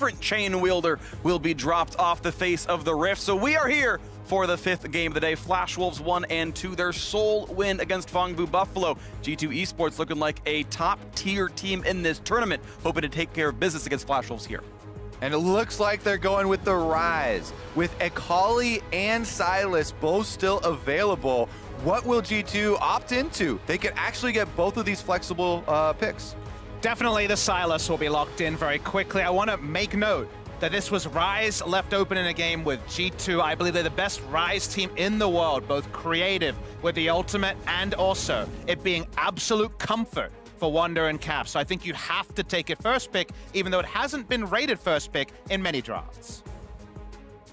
different chain wielder will be dropped off the face of the Rift. So we are here for the 5th game of the day. Flash Wolves 1 and 2, their sole win against Fongbu Buffalo. G2 Esports looking like a top-tier team in this tournament, hoping to take care of business against Flash Wolves here. And it looks like they're going with the Rise. With Akali and Silas both still available, what will G2 opt into? They could actually get both of these flexible picks. Definitely the Silas will be locked in very quickly. I want to make note that this was Rise left open in a game with G2. I believe they're the best Rise team in the world, both creative with the ultimate and also it being absolute comfort for Wonder and Cap. So I think you have to take it first pick, even though it hasn't been rated first pick in many drafts.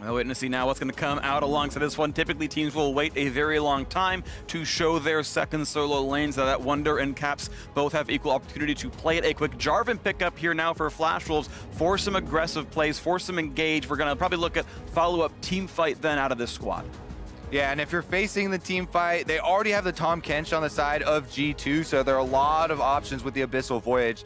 Well, waiting to see now what's going to come out alongside this one. Typically, teams will wait a very long time to show their second solo lanes. That Wonder and Caps both have equal opportunity to play it. A quick Jarvan pickup here now for Flash Wolves. Force some aggressive plays, force some engage. We're going to probably look at follow-up team fight then out of this squad. Yeah, and if you're facing the team fight, they already have the Tahm Kench on the side of G2, so there are a lot of options with the Abyssal Voyage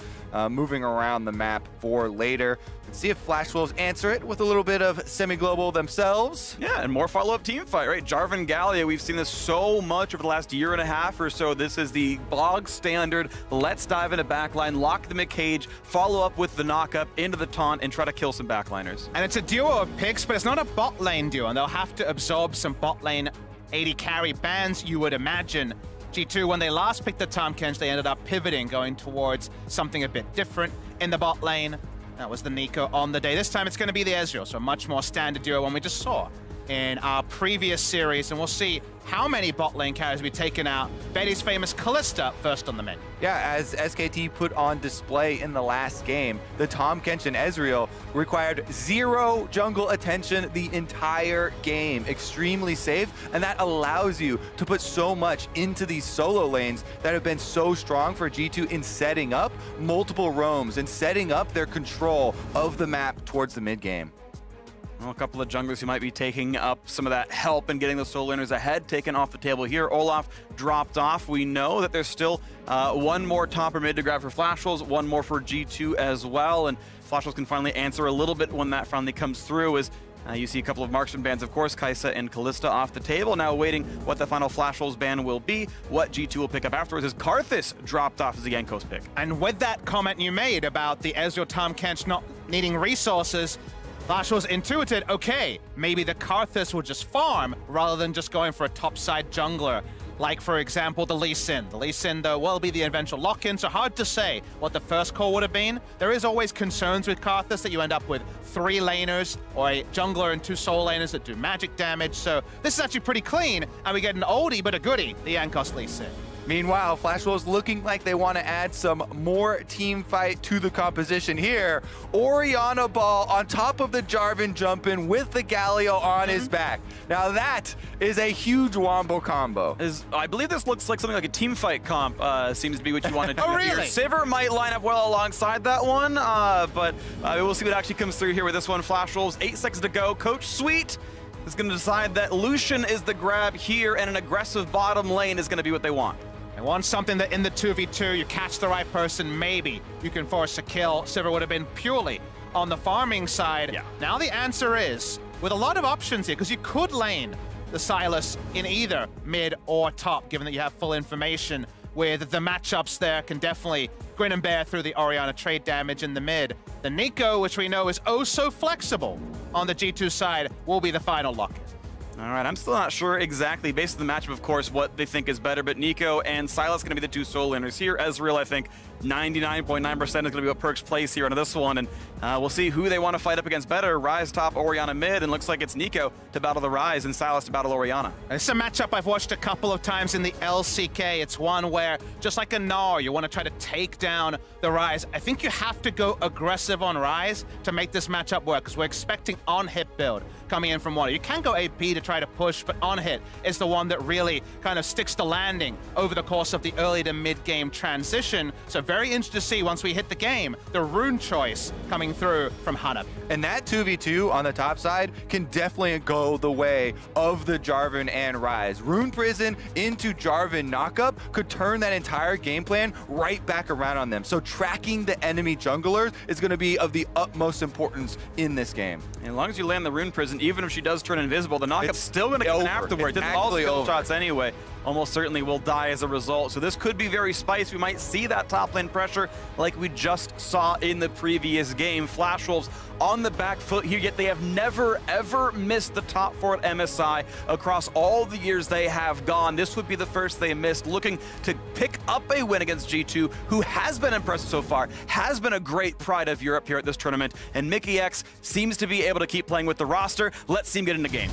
moving around the map for later. Let's see if Flash Wolves answer it with a little bit of semi-global themselves. Yeah, and more follow-up team fight, right? Jarvan Gallia, we've seen this so much over the last year and a half or so. This is the bog standard. Let's dive into backline, lock the mid-cage, follow up with the knock-up into the taunt, and try to kill some backliners. And it's a duo of picks, but it's not a bot lane duo, and they'll have to absorb some bot lane AD carry bans, you would imagine. G2, when they last picked the Tahm Kench, they ended up pivoting, going towards something a bit different in the bot lane. That was the Nico on the day. This time it's going to be the Ezreal, so a much more standard duo one we just saw in our previous series, and we'll see how many bot lane carries will be taken out. Betty's famous Kalista first on the menu. Yeah, as SKT put on display in the last game, the Tahm Kench and Ezreal required 0 jungle attention the entire game. Extremely safe, and that allows you to put so much into these solo lanes that have been so strong for G2 in setting up multiple roams and setting up their control of the map towards the mid game. Well, a couple of junglers who might be taking up some of that help and getting the solo laners ahead, taken off the table here. Olaf dropped off. We know that there's still one more top or mid to grab for Flash Wolves, one more for G2 as well, and Flash Wolves can finally answer a little bit when that finally comes through as you see a couple of marksman bans, of course, Kai'Sa and Kalista off the table. Now waiting what the final Flash Wolves ban will be. What G2 will pick up afterwards is Karthus dropped off as a Jankos pick. And with that comment you made about the Ezreal Tahm Kench not needing resources, Flash Wolves intuited, okay, maybe the Karthus will just farm rather than just going for a topside jungler. Like, for example, the Lee Sin. The Lee Sin, though, will be the eventual lock-in, so hard to say what the first call would have been. There is always concerns with Karthus that you end up with 3 laners or a jungler and 2 solo laners that do magic damage, so this is actually pretty clean, and we get an oldie but a goodie, the Jankos Lee Sin. Meanwhile, Flash Wolves looking like they want to add some more team fight to the composition here. Orianna Ball on top of the Jarvan jumping with the Galio on his back. Now that is a huge wombo combo. I believe this looks like something like a team fight comp seems to be what you want to do. Oh, really? Here. Sivir might line up well alongside that one, but we'll see what actually comes through here with this one. Flash Wolves, 8 seconds to go. Coach Sweet is going to decide that Lucian is the grab here, and an aggressive bottom lane is going to be what they want. They want something that in the 2v2, you catch the right person, maybe you can force a kill. Sivir would have been purely on the farming side. Yeah. Now the answer is, with a lot of options here, because you could lane the Silas in either mid or top, given that you have full information, with the matchups there can definitely grin and bear through the Orianna trade damage in the mid. The Nico, which we know is oh so flexible on the G2 side, will be the final lock-in. All right, I'm still not sure exactly, based on the matchup, of course, what they think is better, but Nico and Silas going to be the 2 solo laners here. Ezreal, I think, 99.9% is going to be what Perkz plays here on this one, and we'll see who they want to fight up against better. Ryze top, Orianna mid, and looks like it's Nico to battle the Ryze and Silas to battle Orianna. It's a matchup I've watched a couple of times in the LCK. It's one where, just like a Gnar, you want to try to take down the Ryze. I think you have to go aggressive on Ryze to make this matchup work, because we're expecting on-hit build coming in from water. You can go AP to try to push, but on hit is the one that really kind of sticks the landing over the course of the early to mid-game transition. So very interested to see once we hit the game, the rune choice coming through from Hana. And that 2v2 on the top side can definitely go the way of the Jarvan and Ryze. Rune Prison into Jarvan knockup could turn that entire game plan right back around on them. So tracking the enemy junglers is going to be of the utmost importance in this game. And as long as you land the Rune Prison, even if she does turn invisible, the knockup's still going to come in afterwards. It's all skill shots anyway. Almost certainly will die as a result. So this could be very spicy. We might see that top lane pressure like we just saw in the previous game. Flash Wolves on the back foot here, yet they have never, ever missed the top 4 at MSI across all the years they have gone. This would be the first they missed, looking to pick up a win against G2, who has been impressive so far, has been a great pride of Europe here at this tournament, and Mickey X seems to be able to keep playing with the roster. Let's see him get in the game.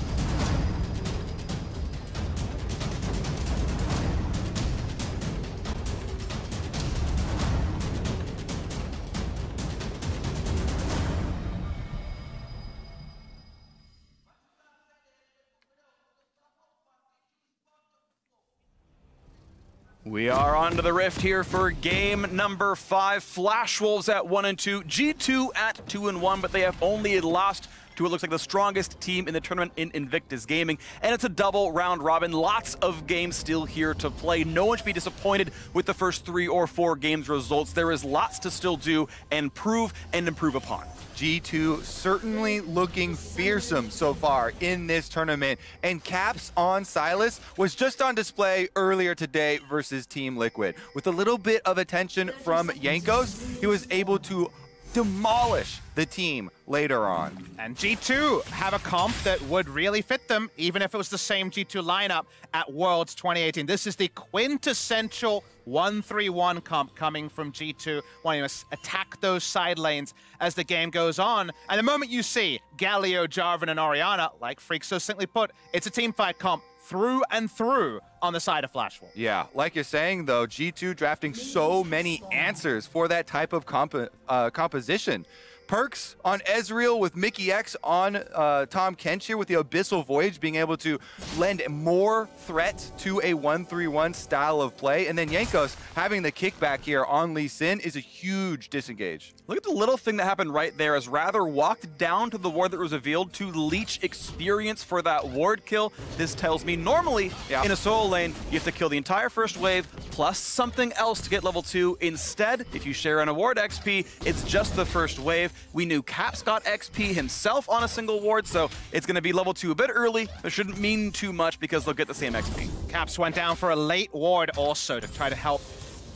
We are on to the Rift here for game number 5. Flash Wolves at 1 and 2, G2 at 2 and 1, but they have only lost to what looks like the strongest team in the tournament in Invictus Gaming. And it's a double round robin. Lots of games still here to play. No one should be disappointed with the first 3 or 4 games results. There is lots to still do and prove and improve upon. G2 certainly looking fearsome so far in this tournament, and Caps on Sylas was just on display earlier today versus Team Liquid. With a little bit of attention from Jankos, he was able to demolish the team later on. And G2 have a comp that would really fit them, even if it was the same G2 lineup at Worlds 2018. This is the quintessential 1-3-1 comp coming from G2, wanting to attack those side lanes as the game goes on. And the moment you see Galio, Jarvan, and Orianna, like Freak so simply put, it's a teamfight comp through and through on the side of Flash Wolf. Yeah, like you're saying though, G2 drafting so many answers for that type of composition. Perks on Ezreal with Mickey X on Tom Kench here with the Abyssal Voyage being able to lend more threat to a 1-3-1 style of play. And then Jankos having the kickback here on Lee Sin is a huge disengage. Look at the little thing that happened right there as Rather walked down to the ward that was revealed to leech experience for that ward kill. This tells me normally in a solo lane, you have to kill the entire first wave plus something else to get level 2. Instead, if you share an award XP, it's just the first wave. We knew Caps got XP himself on a single ward, so it's going to be level 2 a bit early, but shouldn't mean too much because they'll get the same XP. Caps went down for a late ward also to try to help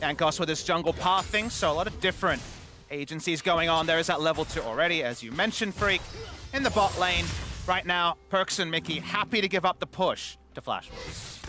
Jankos with his jungle pathing, so a lot of different agencies going on. There is that level 2 already, as you mentioned, Freak. In the bot lane, right now, Perks and Mickey happy to give up the push to Flash Wolves.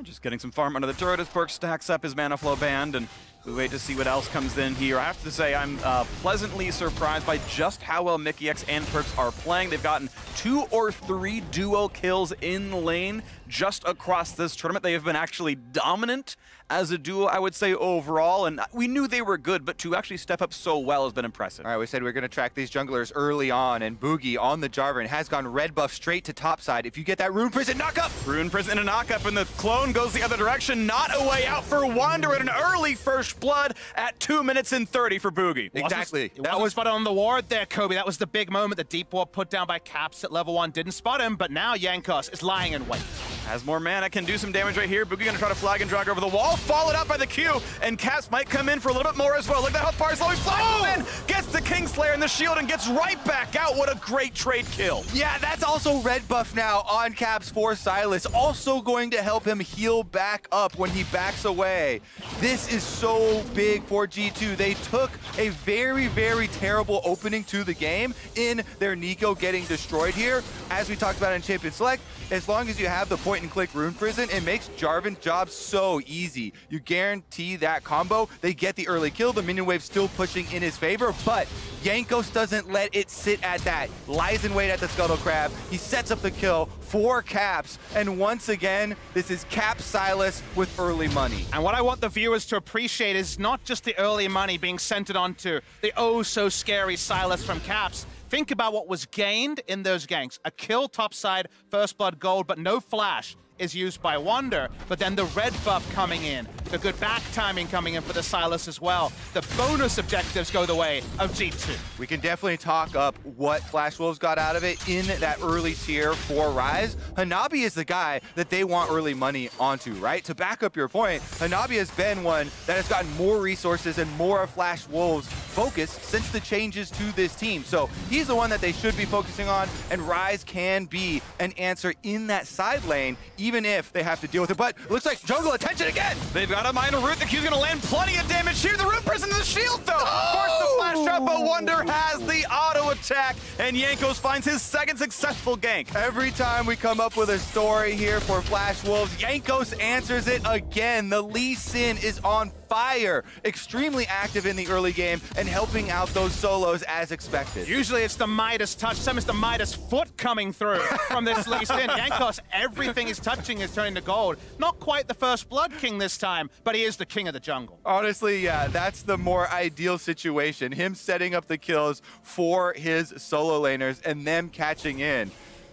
Just getting some farm under the turret as Perks stacks up his mana flow band, and we wait to see what else comes in here. I have to say I'm pleasantly surprised by just how well Mickey X and Perks are playing. They've gotten 2 or 3 duo kills in lane just across this tournament. They have been actually dominant as a duo, I would say, overall, and we knew they were good, but to actually step up so well has been impressive. All right, we said we were going to track these junglers early on, and Boogie on the Jarvan has gone red buff straight to top side. If you get that Rune Prison knock-up! Rune Prison and a knock-up, and the clone goes the other direction. Not a way out for Wander, and an early first blood at 2 minutes and 30 for Boogie. Exactly. That was spot on the ward there, Kobe. That was the big moment. The deep ward put down by Caps at level 1 didn't spot him, but now Jankos is lying in wait. Has more mana, can do some damage right here. Boogie gonna try to flag and drag over the wall, followed up by the Q, and Caps might come in for a little bit more as well. Look at that health bar, slowly flags in, gets the Kingslayer and the shield and gets right back out. What a great trade kill. Yeah, that's also red buff now on Caps for Sylas, also going to help him heal back up when he backs away. This is so big for G2. They took a very, very terrible opening to the game in their Nico getting destroyed here. As we talked about in Champion Select, as long as you have the point-and-click Rune Prison, it makes Jarvan's job so easy. You guarantee that combo. They get the early kill. The minion wave still pushing in his favor, but Jankos doesn't let it sit at that. Lies in wait at the Scuttle Crab. He sets up the kill for Caps. And once again, this is Caps Sylas with early money. And what I want the viewers to appreciate is not just the early money being centered onto the oh-so-scary Sylas from Caps. Think about what was gained in those ganks. A kill topside, first blood gold, but no flash is used by Wonder, but then the red buff coming in, the good back timing coming in for the Sylas as well. The bonus objectives go the way of G2. We can definitely talk up what Flash Wolves got out of it in that early tier for Rise. Hanabi is the guy that they want early money onto, right? To back up your point, Hanabi has been one that has gotten more resources and more of Flash Wolves focus since the changes to this team. So he's the one that they should be focusing on, and Rise can be an answer in that side lane, even if they have to deal with it. But it looks like jungle attention again. They've got a minor root. The Q's going to land plenty of damage here. The root person in the shield, though. Of course, the flash trap, but Wonder has the auto attack, and Jankos finds his second successful gank. Every time we come up with a story here for Flash Wolves, Jankos answers it again. The Lee Sin is on fire, extremely active in the early game and helping out those solos as expected. Usually it's the Midas touch, some is the Midas foot coming through from this Lee Sin. Jankos, everything he's touching is turning to gold. Not quite the first blood king this time, but he is the king of the jungle. Honestly, yeah, that's the more ideal situation. Him setting up the kills for his solo laners and them catching in.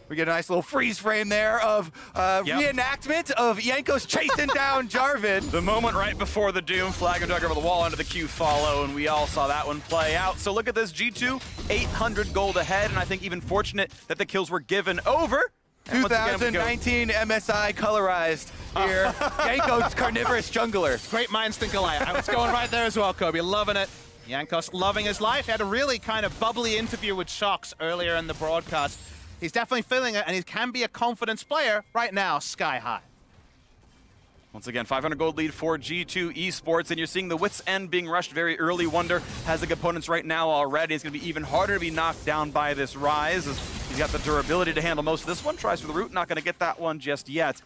We get a nice little freeze frame there of reenactment of Jankos chasing down Jarvan. The moment right before the Doom, flag and dug over the wall onto the Q follow, and we all saw that one play out. So look at this, G2, 800 gold ahead, and I think even fortunate that the kills were given over. 2019 MSI colorized here. Jankos carnivorous jungler. Great minds think alike. I was going right there as well, Kobe. Loving it. Jankos loving his life. He had a really kind of bubbly interview with Shox earlier in the broadcast. He's definitely feeling it, and he can be a confidence player right now, sky high. Once again, 500 gold lead for G2 Esports, and you're seeing the Wit's End being rushed very early. Wonder has the components right now already. It's going to be even harder to be knocked down by this Rise, as he's got the durability to handle most of this one. Tries for the root, not going to get that one just yet.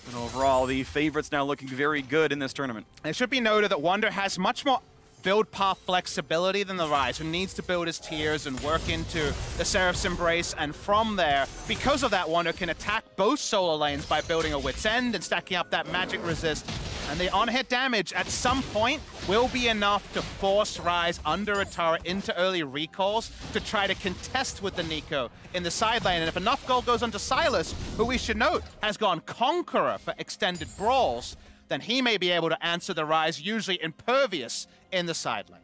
And overall, the favorites now looking very good in this tournament. It should be noted that Wonder has much more build path flexibility than the Rise, who needs to build his tiers and work into the Seraph's Embrace, and from there, because of that, Wonder can attack both solo lanes by building a Wit's End and stacking up that magic resist. And the on-hit damage at some point will be enough to force Rise under a turret into early recalls to try to contest with the Nico in the side lane. And if enough gold goes onto Sylas, who we should note has gone Conqueror for extended brawls, then he may be able to answer the Rise, usually impervious in the side lane.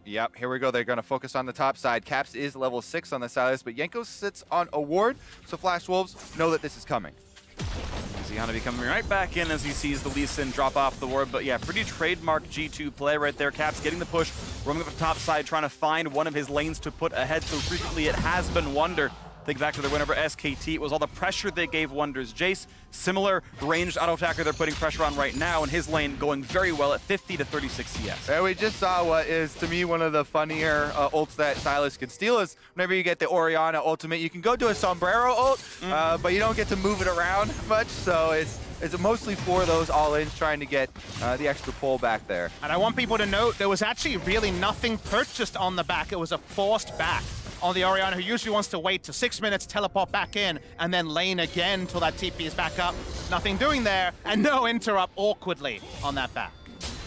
Yep, here we go. They're going to focus on the top side. Caps is level 6 on the Sylas, but Jankos sits on a ward, so Flash Wolves know that this is coming. Hanabi coming right back in as he sees the Lee Sin drop off the ward, but yeah, pretty trademark G2 play right there. Caps getting the push, roaming up the top side, trying to find one of his lanes to put ahead. So frequently it has been Wonder. Think back to their win over SKT. It was all the pressure they gave Wonder's Jace. Similar ranged auto attacker they're putting pressure on right now, and his lane going very well at 50 to 36 CS. And we just saw what is, to me, one of the funnier ults that Sylas can steal is whenever you get the Orianna ultimate, you can go do a sombrero ult, but you don't get to move it around much, so it's mostly for those all-ins trying to get the extra pull back there. And I want people to note, there was actually really nothing purchased on the back. It was a forced back on the Orianna, who usually wants to wait to 6 minutes, teleport back in, and then lane again until that TP is back up. Nothing doing there, and no interrupt awkwardly on that back.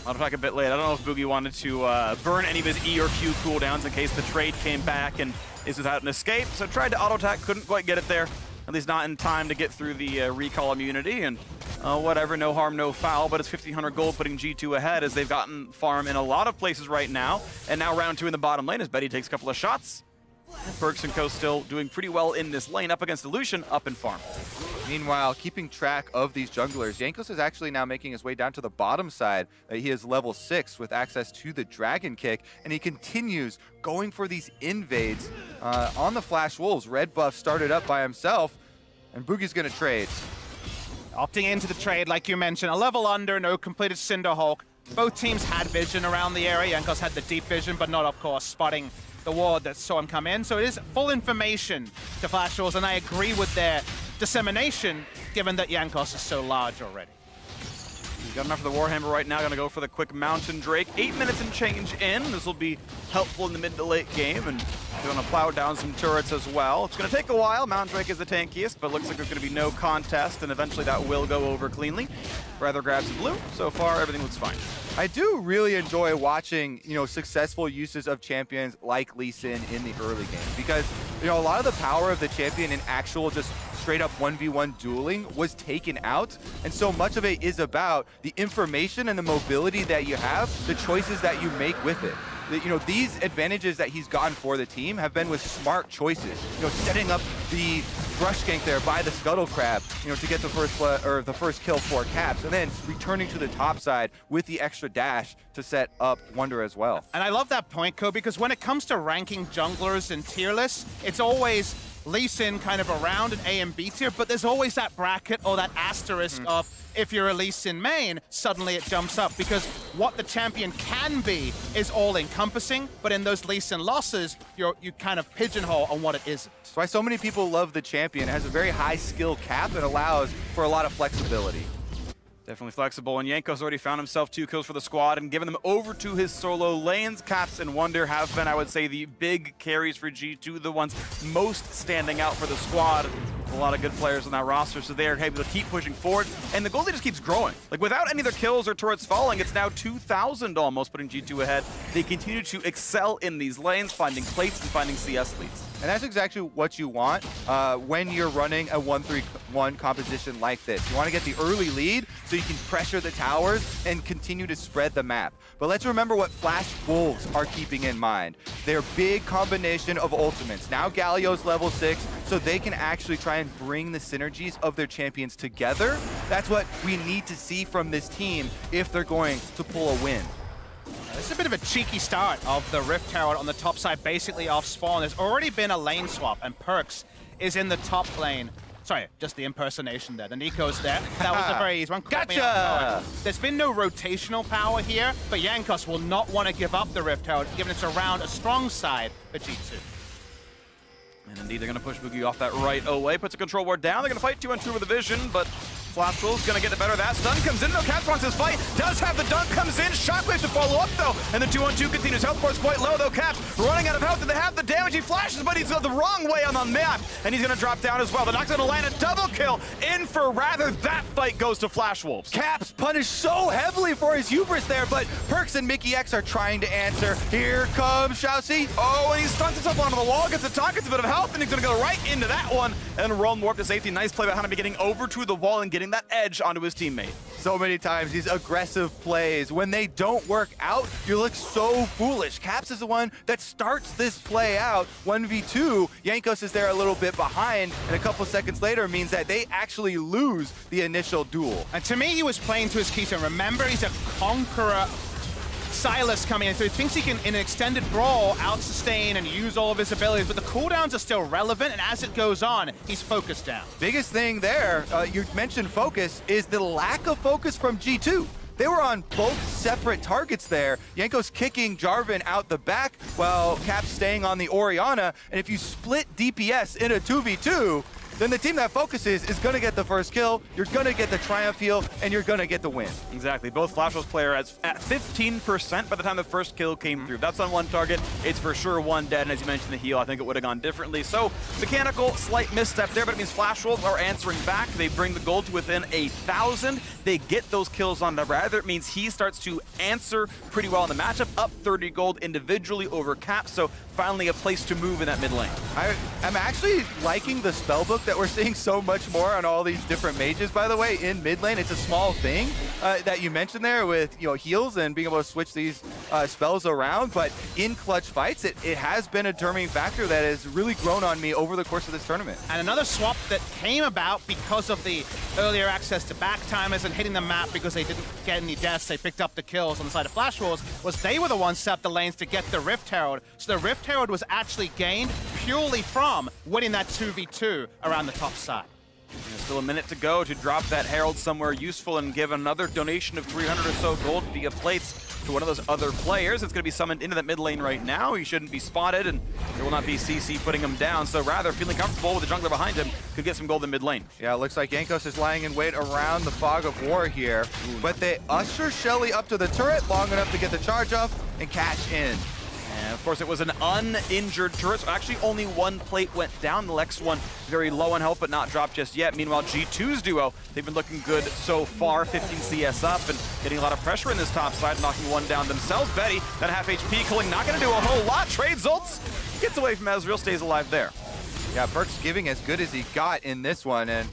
I'll talk a bit late. I don't know if Boogie wanted to burn any of his E or Q cooldowns in case the trade came back and is without an escape. So tried to auto attack, couldn't quite get it there. At least not in time to get through the recall immunity, and whatever, no harm, no foul, but it's 1,500 gold putting G2 ahead as they've gotten farm in a lot of places right now. And now round 2 in the bottom lane as Betty takes a couple of shots. Perks and Co still doing pretty well in this lane, up against Illusion, up in farm. Meanwhile, keeping track of these junglers, Jankos is actually now making his way down to the bottom side. He is level 6 with access to the Dragon Kick, and he continues going for these invades on the Flash Wolves. Red buff started up by himself, and Boogie's going to trade. Opting into the trade, like you mentioned, a level under, no completed Cinderhulk. Both teams had vision around the area. Jankos had the deep vision, but not, of course, spotting the ward that saw him come in. So it is full information to Flash Wolves, and I agree with their dissemination, given that Jankos is so large already. He's got enough of the Warhammer right now. Gonna go for the quick Mountain Drake. 8 minutes and change in. This will be helpful in the mid to late game, and gonna plow down some turrets as well. It's gonna take a while. Mountain Drake is the tankiest, but looks like there's gonna be no contest, and eventually that will go over cleanly. Rather grabs the blue. So far, everything looks fine. I do really enjoy watching, successful uses of champions like Lee Sin in the early game because, a lot of the power of the champion in actual just straight up 1v1 dueling was taken out. And so much of it is about the information and the mobility that you have, the choices that you make with it. These advantages that he's gotten for the team have been with smart choices. Setting up the brush gank there by the Scuttle Crab, to get the first kill for Caps, and then returning to the top side with the extra dash to set up Wonder as well. And I love that point, Ko, because when it comes to ranking junglers in tier lists, it's always Lee Sin kind of around an A and B tier, but there's always that bracket or that asterisk of if you're a Lee Sin main, suddenly it jumps up because what the champion can be is all-encompassing, but in those Lee Sin losses, you kind of pigeonhole on what it isn't. That's why so many people love the champion. It has a very high skill cap and allows for a lot of flexibility. Definitely flexible, and Yanko's already found himself 2 kills for the squad and given them over to his solo lanes. Caps and Wonder have been, I would say, the big carries for G2, the ones most standing out for the squad. A lot of good players on that roster, so they're able to keep pushing forward, and the goal lead just keeps growing. Like, without any other kills or turrets falling, it's now 2,000 almost, putting G2 ahead. They continue to excel in these lanes, finding plates and finding CS leads. And that's exactly what you want when you're running a 1-3-1 composition like this. You want to get the early lead so you can pressure the towers and continue to spread the map. But let's remember what Flash Wolves are keeping in mind. Their big combination of ultimates. Now Galio's level 6, so they can actually try and bring the synergies of their champions together. That's what we need to see from this team if they're going to pull a win. This is a bit of a cheeky start of the Rift Herald on the top side, basically off spawn. There's already been a lane swap, and Perks is in the top lane. Sorry, just the impersonation there. The Nico's there. That was a very easy one. Gotcha! There's been no rotational power here, but Jankos will not want to give up the Rift Herald, given it's around a strong side for G2. And indeed, they're going to push Boogie off that right away. Puts a control ward down. They're going to fight 2-on-2 with the vision, but Flashwell's going to get the better of that. Stun comes in, though. Caps wants his fight. Does have the dunk, comes in. Shockwave to follow up, though. And the 2-on-2 continues. Health bar's quite low, though. Caps running out of health. Did they have the damage? He flashes, but he's the wrong way on the map. And he's going to drop down as well. The Knock's going to land a double kill. In for rather. That fight goes to Flash Wolves. Caps punished so heavily for his hubris there, but Perks and Mickey X are trying to answer. Here comes Xiaoxi. Oh, and he stunts himself onto the wall. Gets a talk, gets a bit of health, and he's going to go right into that one. And roll warp to safety. Nice play behind him, getting over to the wall and getting that edge onto his teammate. So many times these aggressive plays, when they don't work out, you look so foolish. Caps is the one that starts this play out. 1v2, Jankos is there a little bit behind, and a couple seconds later means that they actually lose the initial duel. And to me, he was playing to his keys. And remember, he's a conqueror. Silas coming in, so he thinks he can, in an extended brawl, out-sustain and use all of his abilities, but the cooldowns are still relevant, and as it goes on, he's focused down. Biggest thing there, you mentioned focus, is the lack of focus from G2. They were on both separate targets there. Jankos kicking Jarvan out the back while Caps staying on the Orianna, and if you split DPS in a 2v2, then the team that focuses is going to get the first kill, you're going to get the Triumph heal, and you're going to get the win. Exactly. Both Flashwell's player at 15% by the time the first kill came through. That's on one target. It's for sure one dead, and as you mentioned, the heal, I think it would have gone differently. So, mechanical, slight misstep there, but it means Flashwells are answering back. They bring the gold to within 1,000. They get those kills on the Rather. It means he starts to answer pretty well in the matchup, up 30 gold individually over Cap, so finally a place to move in that mid lane. I'm actually liking the spellbook that we're seeing so much more on all these different mages, by the way, in mid lane. It's a small thing that you mentioned there with heals and being able to switch these spells around, but in clutch fights, it has been a determining factor that has really grown on me over the course of this tournament. And another swap that came about because of the earlier access to back timers and hitting the map because they didn't get any deaths, they picked up the kills on the side of Flash Wolves, was they were the ones set up the lanes to get the Rift Herald. So the Rift Herald was actually gained purely from winning that 2v2 around the top side. There's still a minute to go to drop that Herald somewhere useful and give another donation of 300 or so gold via plates to one of those other players. It's going to be summoned into that mid lane right now. He shouldn't be spotted, and there will not be CC putting him down. So rather, feeling comfortable with the jungler behind him, could get some gold in mid lane. Yeah, it looks like Jankos is lying in wait around the fog of war here. But they usher Shelly up to the turret long enough to get the charge off and catch in. And of course, it was an uninjured turret, so actually only one plate went down. The next one very low on health, but not dropped just yet. Meanwhile, G2's duo, they've been looking good so far, 15 CS up and getting a lot of pressure in this top side, knocking one down themselves. Betty, that half HP, Cooling not going to do a whole lot. Trades ults, gets away from Ezreal, stays alive there. Yeah, Perkz giving as good as he got in this one, and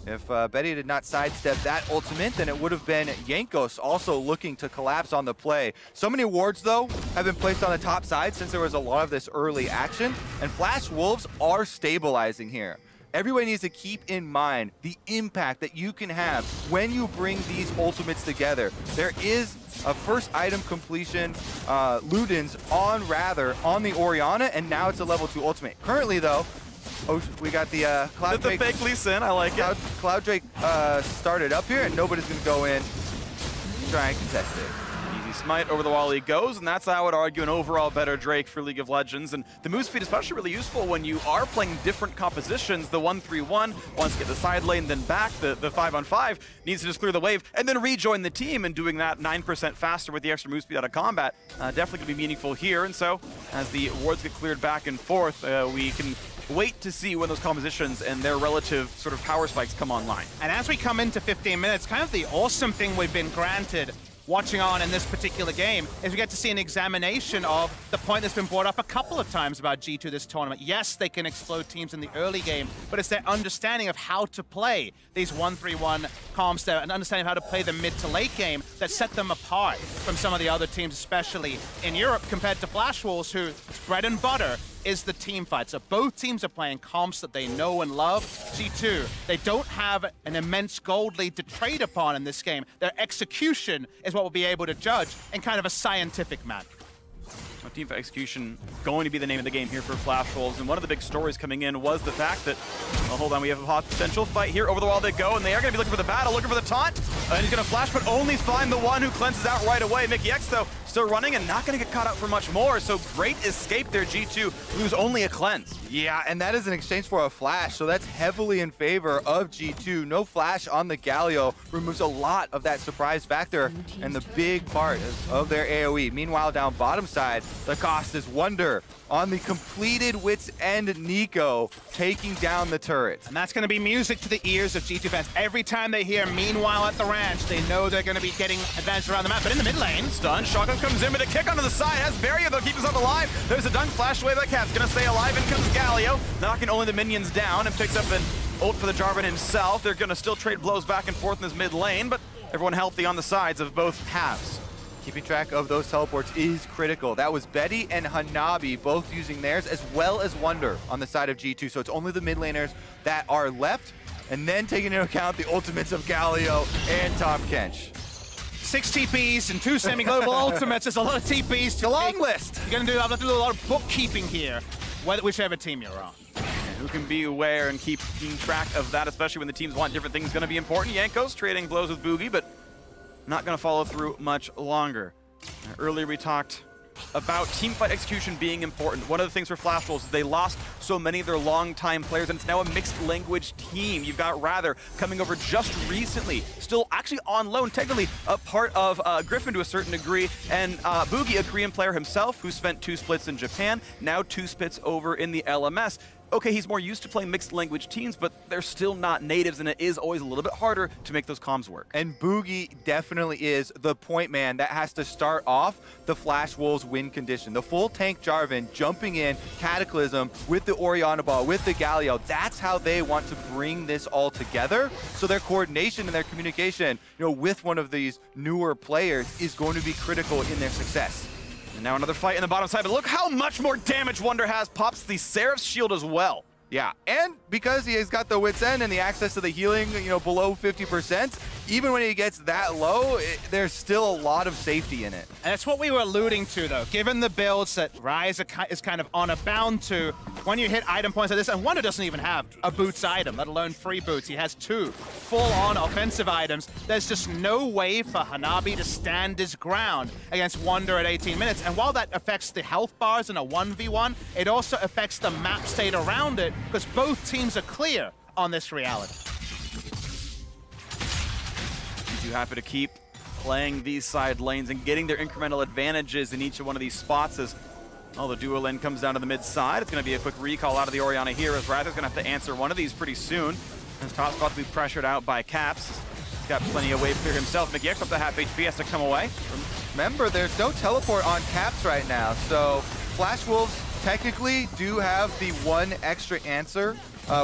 if Betty did not sidestep that ultimate, then it would have been Jankos also looking to collapse on the play. So many wards, though, have been placed on the top side since there was a lot of this early action, and Flash Wolves are stabilizing here. Everyone needs to keep in mind the impact that you can have when you bring these ultimates together. There is a first item completion, Ludens on the Orianna, and now it's a level 2 ultimate. Currently, though, we got the Cloud Drake. The fake Lee Sin, I like it. Cloud Drake started up here, and nobody's going to go in try and contest it. Easy smite over the wall he goes, and that's, I would argue, an overall better Drake for League of Legends. And the move speed is especially really useful when you are playing different compositions. The 1-3-1 wants to get the side lane, then back. The 5-on-5 needs to just clear the wave and then rejoin the team, and doing that 9% faster with the extra move speed out of combat. Definitely going to be meaningful here. And so, as the wards get cleared back and forth, we can wait to see when those compositions and their relative sort of power spikes come online. And as we come into 15 minutes, kind of the awesome thing we've been granted watching on in this particular game is we get to see an examination of the point that's been brought up a couple of times about G2 this tournament. Yes, they can explode teams in the early game, but it's their understanding of how to play these 1-3-1 comps there and understanding how to play the mid to late game that set them apart from some of the other teams, especially in Europe, compared to Flash Wolves, whose bread and butter is the team fight. So both teams are playing comps that they know and love. G2, they don't have an immense gold lead to trade upon in this game. Their execution is what we'll be able to judge in kind of a scientific manner. Team fight execution going to be the name of the game here for Flash Wolves, and one of the big stories coming in was the fact that, well, hold on, we have a hot potential fight here. Over the wall they go, and they are going to be looking for the battle, looking for the taunt, and he's going to flash, but only find the one who cleanses out right away. Mickey X, though, still running and not going to get caught out for much more, so great escape there, G2, lose only a cleanse. Yeah, and that is in exchange for a flash, so that's heavily in favor of G2. No flash on the Galio removes a lot of that surprise factor and the big part of their AoE. Meanwhile, down bottom side, the cost is Wonder on the completed Wits End Nico, taking down the turret. And that's going to be music to the ears of G2 fans. Every time they hear Meanwhile at the ranch, they know they're going to be getting advanced around the map. But in the mid lane, stun, Shotgun comes in, but a kick onto the side, has barrier, though, keep himself alive. There's a dunk, flash away by Cat's going to stay alive, and comes Galio, knocking only the minions down, and picks up an ult for the Jarvan himself. They're going to still trade blows back and forth in this mid lane, but everyone healthy on the sides of both halves. Keeping track of those teleports is critical. That was Betty and Hanabi both using theirs, as well as Wonder on the side of G2. So it's only the mid laners that are left. And then taking into account the ultimates of Galio and Tahm Kench. 6 TPs and 2 semi-global ultimates. There's a lot of TPs. It's a long list. You're going to have to do a lot of bookkeeping here, whichever team you're on. And who can be aware and keeping track of that, especially when the teams want different things, going to be important. Jankos trading blows with Boogie, but not going to follow through much longer. Earlier we talked about teamfight execution being important. One of the things for Flash Wolves is they lost so many of their longtime players, and it's now a mixed language team. You've got Rather coming over just recently, still actually on loan, technically a part of Griffin to a certain degree, and Boogie, a Korean player himself who spent 2 splits in Japan, now 2 splits over in the LMS. Okay, he's more used to playing mixed language teams, but they're still not natives, and it is always a little bit harder to make those comms work. And Boogie definitely is the point man that has to start off the Flash Wolves win condition. The full tank Jarvan jumping in, Cataclysm with the Orianna ball, with the Galio. That's how they want to bring this all together. So their coordination and their communication, with one of these newer players is going to be critical in their success. And now another fight in the bottom side, but look how much more damage Wonder has. Pops the Seraph's shield as well. Yeah, and because he has got the Wit's End and the access to the healing, below 50%, even when he gets that low, there's still a lot of safety in it. And that's what we were alluding to, though. Given the builds that Rise is kind of on a bound to, when you hit item points like this, and Wonder doesn't even have a boots item, let alone free boots. He has 2 full-on offensive items. There's just no way for Hanabi to stand his ground against Wonder at 18 minutes. And while that affects the health bars in a 1v1, it also affects the map state around it, because both teams are clear on this reality. G2 happy to keep playing these side lanes and getting their incremental advantages in each one of these spots as the duo lane comes down to the mid side. It's going to be a quick recall out of the Orianna here as Rather's going to have to answer one of these pretty soon. His top's about to be pressured out by Caps. He's got plenty of wave clear himself. McGex up to half HP, has to come away. Remember, there's no teleport on Caps right now, so Flash Wolves technically do have the 1 extra answer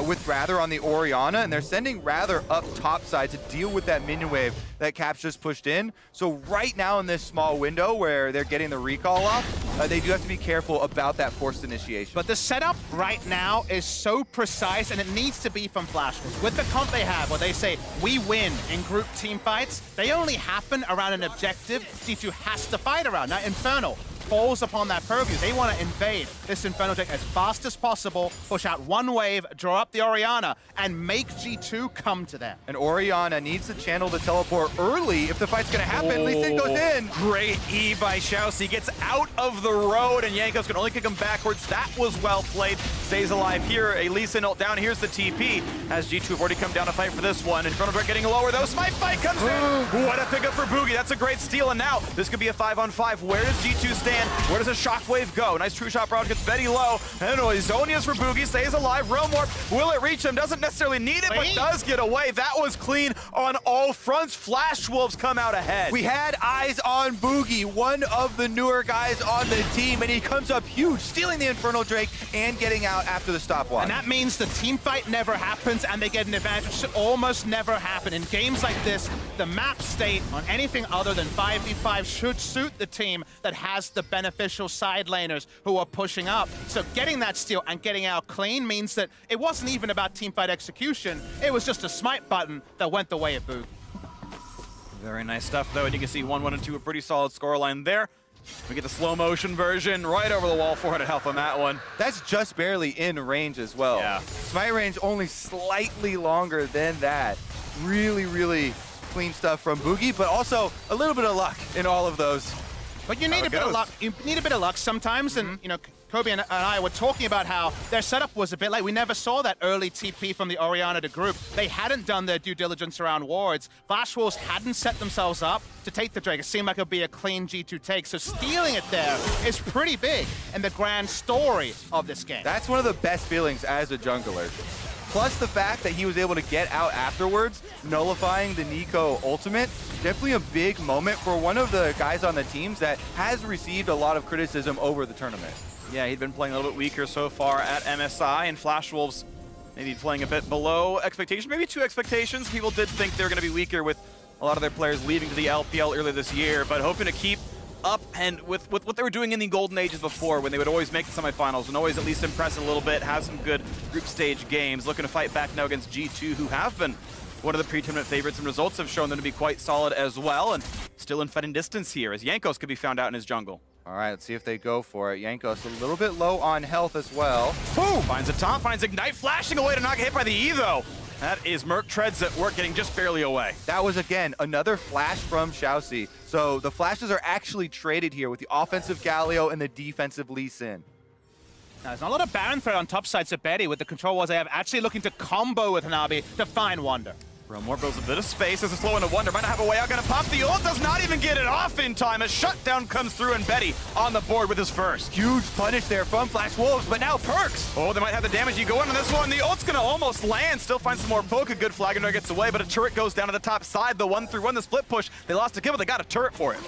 with Rather on the Orianna, and they're sending Rather up top side to deal with that minion wave that Caps just pushed in. So right now in this small window where they're getting the recall off, they do have to be careful about that forced initiation. But the setup right now is so precise, and it needs to be from Flash Wolves. With the comp they have, where they say, we win in group team fights, they only happen around an objective G2 has to fight around. Now, Infernal falls upon that purview. They want to invade this Inferno deck as fast as possible, push out 1 wave, draw up the Orianna, and make G2 come to them. And Orianna needs to channel the teleport early if the fight's going to happen. Lee Sin goes in. Great E by Shousey. Gets out of the road, and Jankos can only kick him backwards. That was well played. Stays alive here. A Lee Sin ult down. Here's the TP as G2 have already come down to fight for this one. Inferno Direct getting lower, though. Smite fight comes in. What a pickup for Boogie. That's a great steal, and now this could be a 5-on-5. Where does G2 stand? Where does the shockwave go? Nice true shot barrage gets Betty low. And Zonia's for Boogie, stays alive. Realm Warp, will it reach him? Doesn't necessarily need it, but does get away. That was clean on all fronts. Flash Wolves come out ahead. We had eyes on Boogie, one of the newer guys on the team, and he comes up huge, stealing the Infernal Drake and getting out after the stopwatch. And that means the team fight never happens, and they get an advantage, which should almost never happen. In games like this, the map state on anything other than 5v5 should suit the team that has the beneficial side laners who are pushing up. So getting that steal and getting out clean means that it wasn't even about teamfight execution. It was just a smite button that went the way of Boog. Very nice stuff, though, and you can see 1-1 and 2, a pretty solid scoreline there. We get the slow motion version right over the wall, 400 health on that one. That's just barely in range as well. Yeah. Smite range only slightly longer than that. Really, really clean stuff from Boogie, but also a little bit of luck in all of those. But you need a bit of luck. You need a bit of luck sometimes, and Kobe and I were talking about how their setup was a bit late. We never saw that early TP from the Orianna to group. They hadn't done their due diligence around wards. Flash Wolves hadn't set themselves up to take the Drake. It seemed like it would be a clean G2 take. So stealing it there is pretty big in the grand story of this game. That's one of the best feelings as a jungler. Plus the fact that he was able to get out afterwards, nullifying the Nico ultimate. Definitely a big moment for one of the guys on the teams that has received a lot of criticism over the tournament. Yeah, he'd been playing a little bit weaker so far at MSI, and Flash Wolves maybe playing a bit below expectation, maybe 2 expectations. People did think they were going to be weaker with a lot of their players leaving to the LPL earlier this year, but hoping to keep up and with what they were doing in the golden ages before, when they would always make the semifinals and always at least impress a little bit, have some good group stage games. Looking to fight back now against G2, who have been one of the pre-tournament favorites, and results have shown them to be quite solid as well, and still in fighting distance here, as Jankos could be found out in his jungle. All right, let's see if they go for it. Jankos a little bit low on health as well. Boom! Finds a top, finds Ignite, flashing away to not get hit by the E, though. That is Merc Treads at work, getting just barely away. That was, again, another flash from Shousey. So the flashes are actually traded here with the offensive Galio and the defensive Lee Sin. Now, there's not a lot of Baron threat on top side to Betty with the control walls they have, actually looking to combo with Hanabi to find Wonder. Realmore builds a bit of space as a slow into Wonder. Might not have a way out. Gonna pop the ult. Does not even get it off in time. A shutdown comes through, and Betty on the board with his first. Huge punish there from Flash Wolves, but now Perks. Oh, they might have the damage. You go in on this one. The ult's gonna almost land. Still finds some more poke. A good flag and gets away, but a turret goes down to the top side. The 1-through-1, the split push. They lost a kill, but they got a turret for it.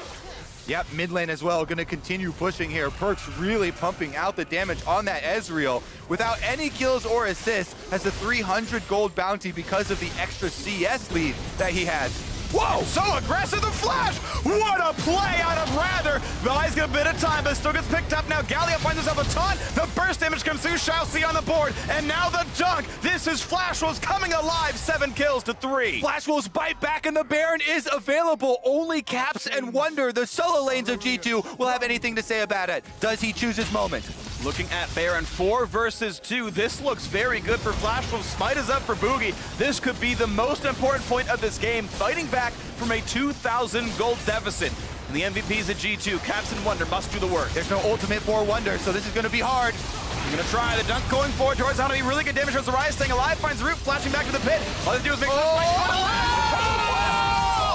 Yep, mid lane as well, gonna continue pushing here. Perks really pumping out the damage on that Ezreal without any kills or assists, has a 300 gold bounty because of the extra CS lead that he has. Whoa! So aggressive, the flash! What a play out of Rather! Buys a bit of time, but still gets picked up now. Gallia finds himself a ton. The burst damage comes through. Shall see on the board. And now the dunk. This is Flash Wolves coming alive. 7 kills to 3. Flash Wolves bite back, and the Baron is available. Only Caps and Wonder, the solo lanes of G2, will have anything to say about it. Does he choose his moment? Looking at Baron, 4 versus 2. This looks very good for Flash Wolves. Smite is up for Boogie. This could be the most important point of this game, fighting back from a 2,000 gold deficit. And the MVPs at G2, Caps and Wonder, must do the work. There's no ultimate for Wonder, so this is going to be hard. I'm going to try the dunk going forward towards Hanabi. Really good damage towards the Rise, staying alive, finds the root, flashing back to the pit. All they do is make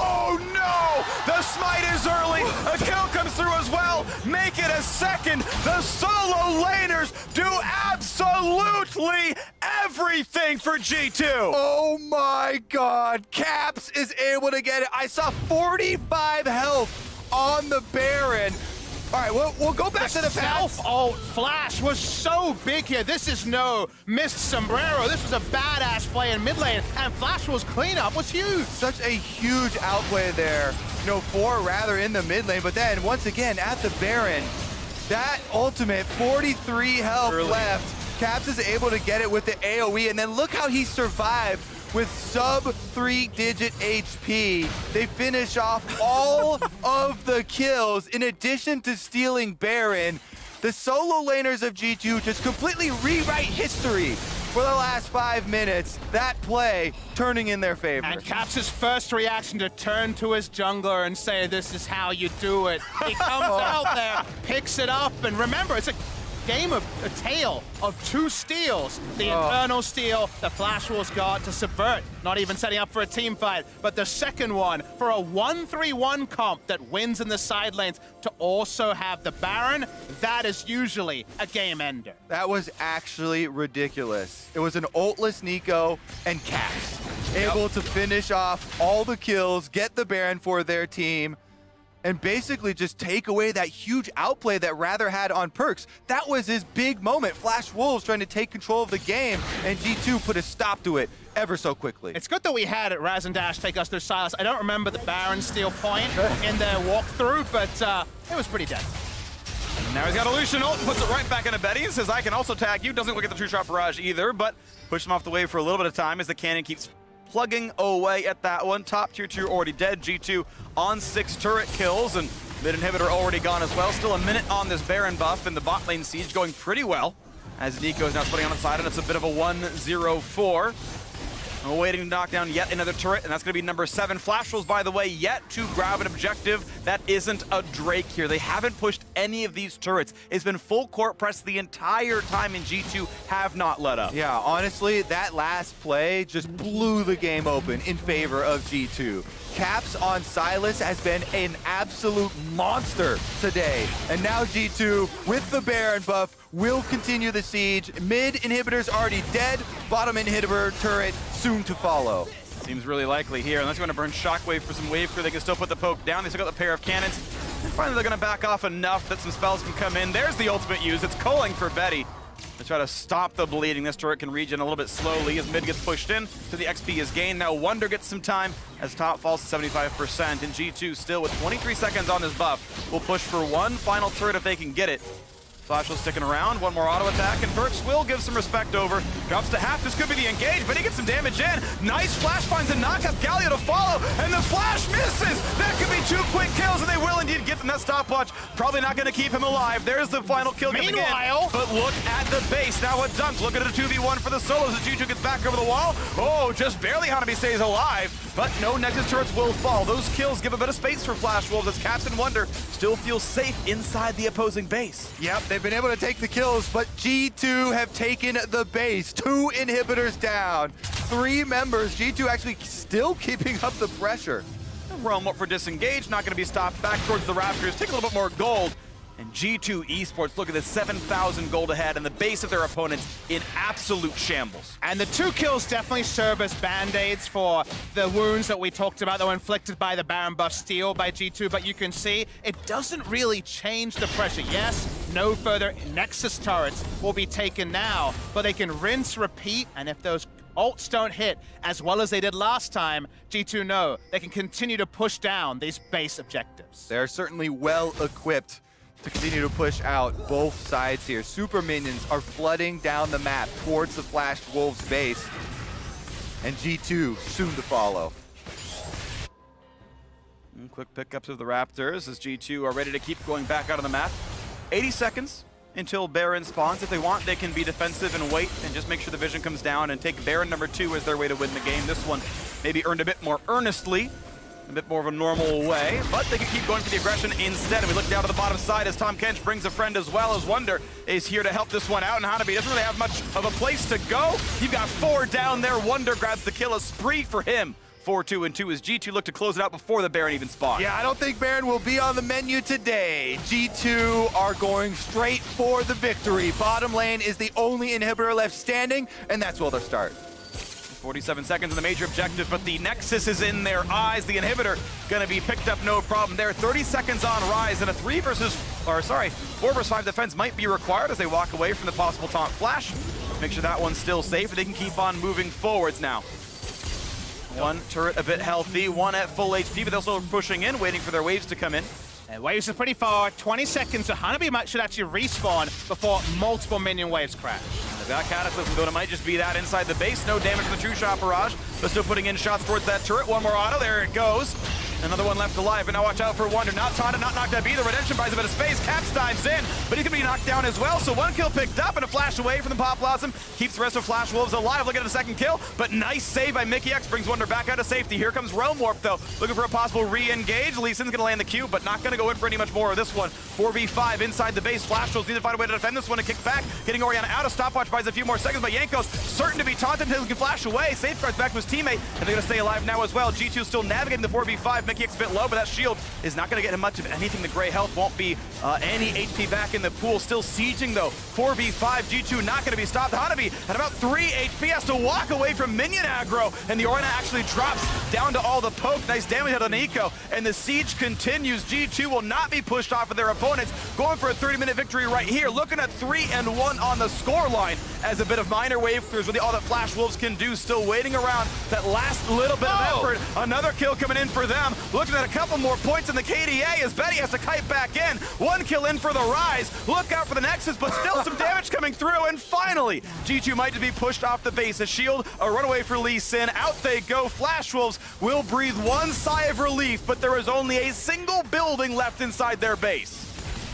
Oh no! The smite is early. A kill comes through as well. Make it a second. The solo laners do absolutely everything for G2. Oh my god. Caps is able to get it. I saw 45 health on the Baron. All right, we'll go back to the past. Self-ult Flash was so big here. This is no missed sombrero. This was a badass play in mid lane, and Flash Wolves cleanup was huge. Such a huge outplay there. You know, 4 rather in the mid lane, but then once again at the Baron, that ultimate 43 health left. Caps is able to get it with the AoE, and then look how he survived with sub 3-digit HP. They finish off all of the kills in addition to stealing Baron. The solo laners of G2 just completely rewrite history for the last 5 minutes. That play turning in their favor. And Caps' first reaction to turn to his jungler and say, this is how you do it. He comes out there, picks it up, and remember, it's a tale of 2 steals. The Infernal steal the Flash Wolves got to subvert, not even setting up for a team fight, but the second one for a 1-3-1 comp that wins in the side lanes to also have the Baron. That is usually a game ender. That was actually ridiculous. It was an ultless Nico and Caps able to finish off all the kills, get the Baron for their team, and basically just take away that huge outplay that Rather had on Perks. That was his big moment. Flash Wolves trying to take control of the game, and G2 put a stop to it ever so quickly. It's good that we had Raz and Dash take us through Silas. I don't remember the Baron steal point in their walkthrough, but it was pretty dead. Now he's got a Lucian ult, puts it right back into Betty, says I can also tag you. Doesn't look at the True Shot Barrage either, but push him off the wave for a little bit of time as the cannon keeps plugging away at that one. Top tier 2 already dead. G2 on 6 turret kills, and mid inhibitor already gone as well. Still a minute on this Baron buff, and the bot lane siege going pretty well as Nico is now splitting on the side, and it's a bit of a 1-0-4. We're waiting to knock down yet another turret, and that's going to be number 7. Flash Wolves, by the way, yet to grab an objective. That isn't a Drake here. They haven't pushed any of these turrets. It's been full court press the entire time, and G2 have not let up. Yeah, honestly, that last play just blew the game open in favor of G2. Caps on Silas has been an absolute monster today. And now G2, with the Baron buff, will continue the siege. Mid inhibitor's already dead. Bottom inhibitor turret soon to follow. Seems really likely here. Unless you want to burn Shockwave for some wave crew, they can still put the poke down. They still got the pair of cannons. And finally, they're going to back off enough that some spells can come in. There's the ultimate use. It's culling for Betty to try to stop the bleeding. This turret can regen a little bit slowly as mid gets pushed in, so the XP is gained. Now Wonder gets some time as top falls to 75%, and G2 still with 23 seconds on this buff will push for one final turret if they can get it. Flash will sticking around, one more auto attack, and Perks will give some respect over. Drops to half, this could be the engage, but he gets some damage in. Nice Flash finds a knockup, Gallia to follow, and the Flash misses! That could be 2 quick kills, and they will indeed get them that stopwatch. Probably not gonna keep him alive. There's the final kill coming in. But look at the base, now a dunk. Look at a 2v1 for the solos as G2 gets back over the wall. Oh, just barely Hanabi stays alive, but no Nexus turrets will fall. Those kills give a bit of space for Flash Wolves as Caps and Wonder still feel safe inside the opposing base. Yep, they've been able to take the kills, but G2 have taken the base. 2 inhibitors down, 3 members. G2 actually still keeping up the pressure. Realm up for disengage, not going to be stopped. Back towards the Raptors, take a little bit more gold. And G2 Esports, look at this, 7,000 gold ahead, and the base of their opponents in absolute shambles. And the 2 kills definitely serve as band-aids for the wounds that we talked about that were inflicted by the Baron buff steal by G2, but you can see it doesn't really change the pressure. Yes, no further Nexus turrets will be taken now, but they can rinse, repeat, and if those ults don't hit as well as they did last time, G2 know they can continue to push down these base objectives. They're certainly well equipped to continue to push out both sides here. Super minions are flooding down the map towards the Flashed Wolves base, and G2 soon to follow. Quick pickups of the Raptors as G2 are ready to keep going back out on the map. 80 seconds until Baron spawns. If they want, they can be defensive and wait and just make sure the vision comes down and take Baron #2 as their way to win the game. This one maybe earned a bit more earnestly, a bit more of a normal way, but they can keep going for the aggression instead. And we look down to the bottom side as Tahm Kench brings a friend as well, as Wunder is here to help this one out, and Hanabi doesn't really have much of a place to go. You've got 4 down there. Wunder grabs the kill, a spree for him. 4-2-2 as G2 look to close it out before the Baron even spawns. Yeah, I don't think Baron will be on the menu today. G2 are going straight for the victory. Bottom lane is the only inhibitor left standing, and that's where they'll start. 47 seconds on the major objective, but the Nexus is in their eyes. The inhibitor gonna be picked up, no problem there. 30 seconds on Rise, and a 4 versus 5 defense might be required as they walk away from the possible taunt flash. Make sure that one's still safe, and they can keep on moving forwards now. One turret a bit healthy, one at full HP, but they're still pushing in, waiting for their waves to come in. And waves are pretty far, 20 seconds, so Hanabi should actually respawn before multiple minion waves crash. That Cataclysm, though, it might just be that inside the base. No damage from the True Shot Barrage, but still putting in shots towards that turret. One more auto, there it goes. Another one left alive, and now watch out for Wunder. Not taunted, not knocked out either. Redemption buys a bit of space. Caps dives in, but he's gonna be knocked down as well. So 1 kill picked up and a flash away from the Pop Blossom. Keeps the rest of Flash Wolves alive. Looking at a 2nd kill, but nice save by Mickey X. Brings Wunder back out of safety. Here comes Realm Warp, though. Looking for a possible re-engage. Lee Sin's gonna land the Q, but not gonna go in for any much more of this one. 4v5 inside the base. Flash Wolves need to find a way to defend this one and kick back. Getting Orianna out of stopwatch buys a few more seconds, but Yanko's certain to be taunted until he can flash away. Safeguards back to his teammate, and they're gonna stay alive now as well. G2 still navigating the 4v5. Mickey X a bit low, but that shield is not going to get him much of anything. The gray health won't be any HP back in the pool. Still sieging though. 4v5, G2 not going to be stopped. Hanabi at about 3 HP has to walk away from minion aggro, and the Orianna actually drops down to all the poke. Nice damage out on Eco, and the siege continues. G2 will not be pushed off of their opponents. Going for a 30-minute victory right here. Looking at 3-1 on the scoreline as a bit of minor wave clears with all that Flash Wolves can do. Still waiting around that last little bit of effort. Another kill coming in for them. Looking at a couple more points in the KDA as Betty has to kite back in. 1 kill in for the Rise. Look out for the Nexus, but still some damage coming through. And finally, G2 might just be pushed off the base. A shield, a runaway for Lee Sin. Out they go. Flash Wolves will breathe one sigh of relief, but there is only a single building left inside their base.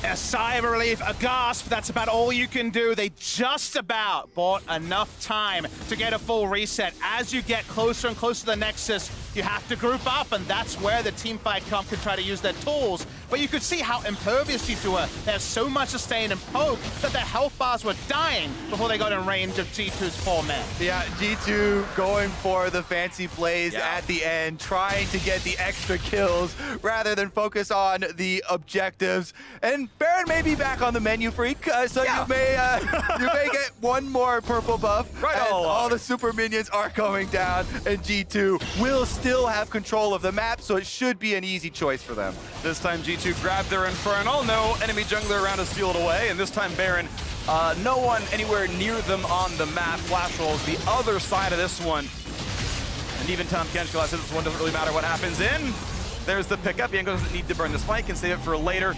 A sigh of relief, a gasp, that's about all you can do. They just about bought enough time to get a full reset. As you get closer and closer to the Nexus, you have to group up, and that's where the teamfight comp can try to use their tools. But you could see how impervious G2 were. They have so much sustain and poke that their health bars were dying before they got in range of G2's 4 men. Yeah, G2 going for the fancy plays at the end, trying to get the extra kills rather than focus on the objectives. And Baron may be back on the menu, Freak, so you may get one more purple buff. Right, all the super minions are going down, and G2 will still have control of the map, so it should be an easy choice for them. This time G2 grabbed their Infernal. No enemy jungler around to steal it away, and this time Baron, no one anywhere near them on the map. Flash rolls the other side of this one. And even Tahm Kench says this one doesn't really matter what happens in. There's the pickup. Yanko doesn't need to burn the spike and save it for later.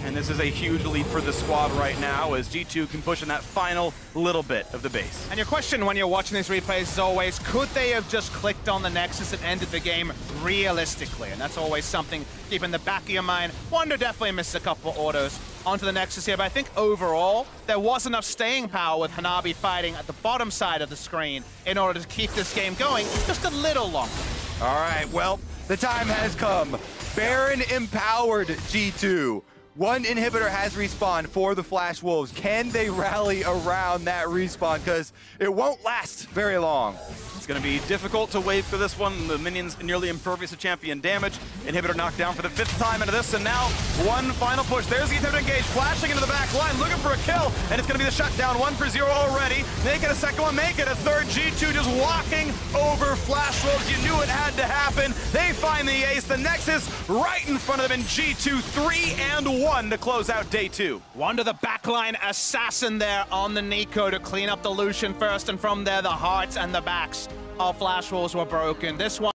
And this is a huge lead for the squad right now as G2 can push in that final little bit of the base. And your question when you're watching these replays is always, could they have just clicked on the Nexus and ended the game realistically? And that's always something to keep in the back of your mind. Wunder definitely missed a couple of autos onto the Nexus here, but I think overall, there was enough staying power with Hanabi fighting at the bottom side of the screen in order to keep this game going just a little longer. All right, well, the time has come. Baron empowered G2. One inhibitor has respawned for the Flash Wolves. Can they rally around that respawn? Because it won't last very long. It's going to be difficult to wave for this one. The minions nearly impervious to champion damage. Inhibitor knocked down for the 5th time into this, and now one final push. There's the inhibitor engage, flashing into the back line, looking for a kill, and it's going to be the shutdown. 1 for 0 already. Make it a second one, make it a third. G2 just walking over Flash Wolves. You knew it had to happen. They find the ace. The Nexus right in front of them, and G2 3-1. 1 to close out day 2. One to the backline assassin there on the Nico to clean up the Lucian first, and from there the hearts and the backs of Flash Wolves were broken. This one